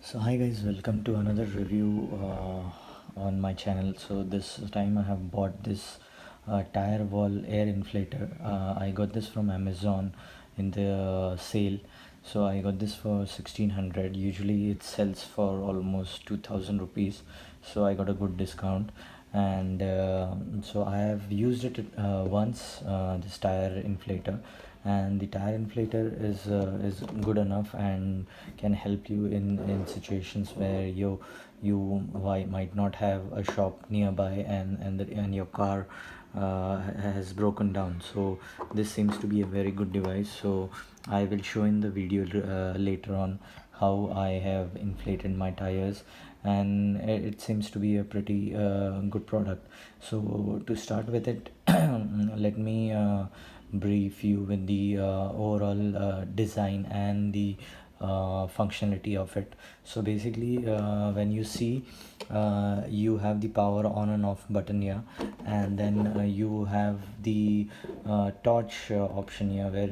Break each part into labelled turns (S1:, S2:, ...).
S1: So hi guys, welcome to another review on my channel. So this time I have bought this tire wall air inflator. I got this from Amazon in the sale. So I got this for 1600. Usually it sells for almost 2000 rupees. So I got a good discount, and so I have used it once, this tire inflator, and the tire inflator is good enough and can help you in situations where you might not have a shop nearby, and your car has broken down. So this seems to be a very good device. So I will show in the video later on how I have inflated my tires, and it seems to be a pretty good product. So to start with it, let me brief you with the overall design and the functionality of it. So basically, when you see, you have the power on and off button here, and then you have the torch option here, where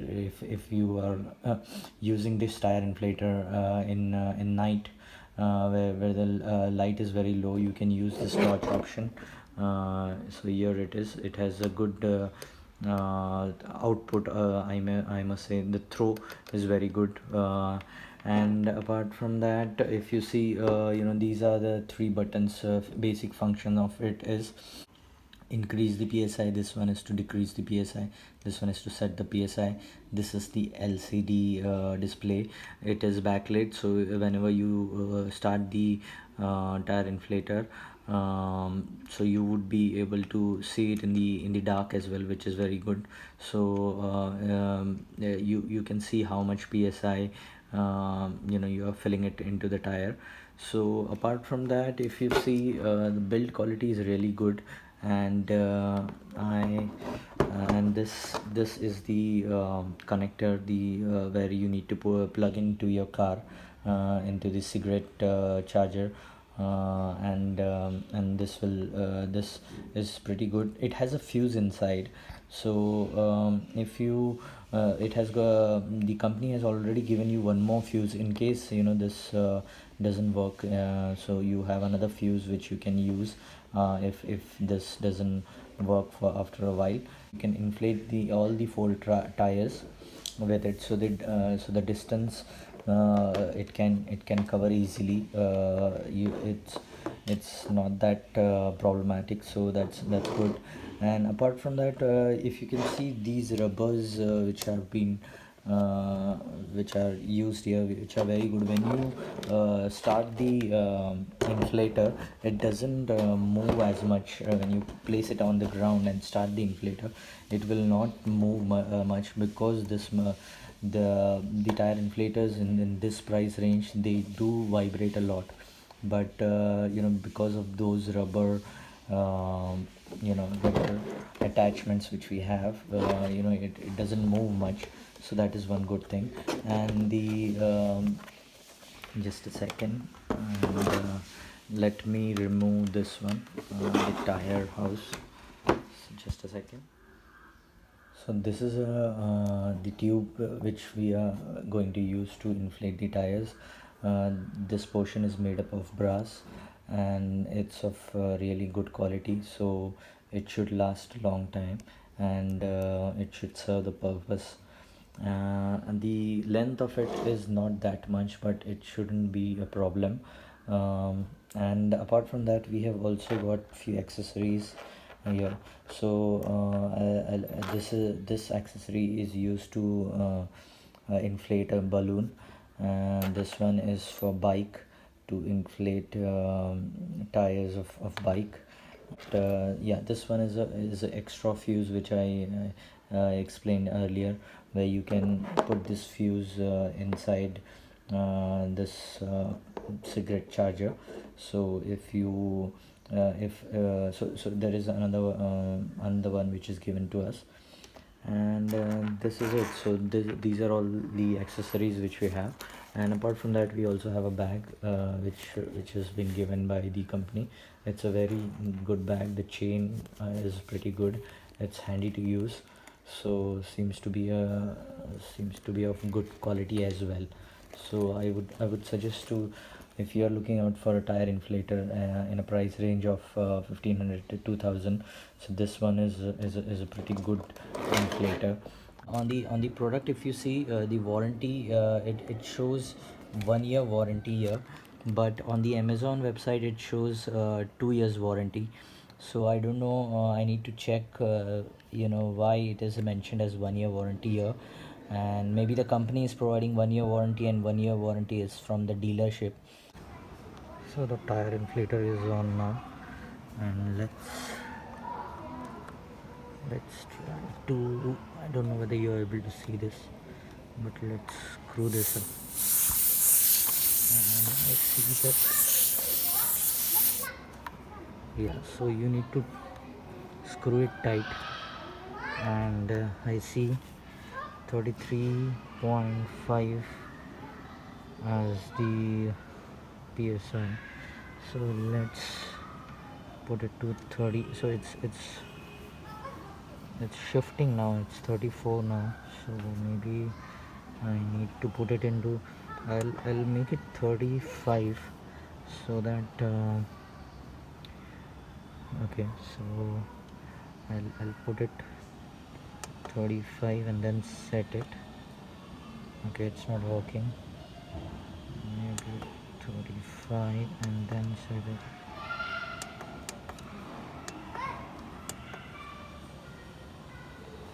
S1: if you are using this tire inflator in night, where the light is very low, you can use this torch option. So here it is. It has a good output. I must say the throw is very good. And apart from that, if you see, these are the three buttons. Basic function of it is increase the psi. This one is to decrease the psi. This one is to set the psi. This is the LCD display. It is backlit, so whenever you start the tire inflator, so you would be able to see it in the dark as well, which is very good. So you can see how much psi you are filling it into the tire. So apart from that, if you see, the build quality is really good, and I and this is the connector, the where you need to plug into your car, into the cigarette charger, and this is pretty good. It has a fuse inside. So if you it has the company has already given you one more fuse in case this doesn't work. So you have another fuse which you can use if this doesn't work for after a while. You can inflate the all the four tires with it, so that so the distance it can cover easily. It's not that problematic, so that's good. And apart from that, if you can see these rubbers which have been uh, which are used here, which are very good. When you start the inflator, it doesn't move as much. When you place it on the ground and start the inflator, it will not move much, because the tire inflators in this price range, they do vibrate a lot. But because of those rubber attachments which we have, it doesn't move much. So that is one good thing. And the just a second, and let me remove this one, the tire house. So just a second. So this is the tube which we are going to use to inflate the tires. This portion is made up of brass, and it's of really good quality, so it should last a long time, and it should serve the purpose. And the length of it is not that much, but it shouldn't be a problem. And apart from that, we have also got few accessories here. So this accessory is used to inflate a balloon, and this one is for bike, to inflate tires of bike. Yeah, this one is a extra fuse which I explained earlier, where you can put this fuse inside this cigarette charger. So if you if so there is another one which is given to us, and this is it. So these are all the accessories which we have. And apart from that, we also have a bag which has been given by the company. It's a very good bag. The chain is pretty good. It's handy to use, so seems to be of good quality as well. So I would suggest to if you are looking out for a tire inflator in a price range of 1500 to 2000, so this one is a pretty good inflator. On the product, if you see the warranty, it shows 1 year warranty here, but on the Amazon website it shows 2 years warranty. So I don't know, I need to check why it is mentioned as 1 year warranty here, and maybe the company is providing 1 year warranty and 1 year warranty is from the dealership. So the tire inflator is on now, and let's try to, I don't know whether you're able to see this, but let's screw this up. And I see that, yeah, so you need to screw it tight, and I see 33.5 as the PSI. So let's put it to 30. So it's shifting now, it's 34 now, so maybe I need to put it into, I'll make it 35, so that okay, so I'll put it 35 and then set it. Okay, it's not working. Maybe 35 and then set it.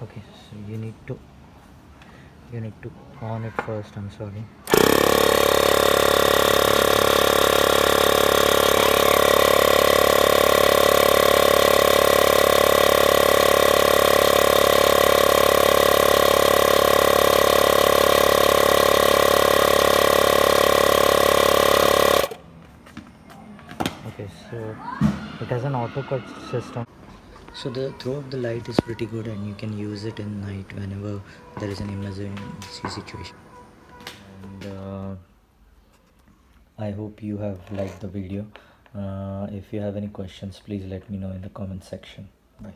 S1: Okay, so you need to on it first. I'm sorry. Okay, so it has an auto cut system. So the throw of the light is pretty good, and you can use it in night whenever there is an emergency situation. And I hope you have liked the video. If you have any questions, please let me know in the comment section. Bye.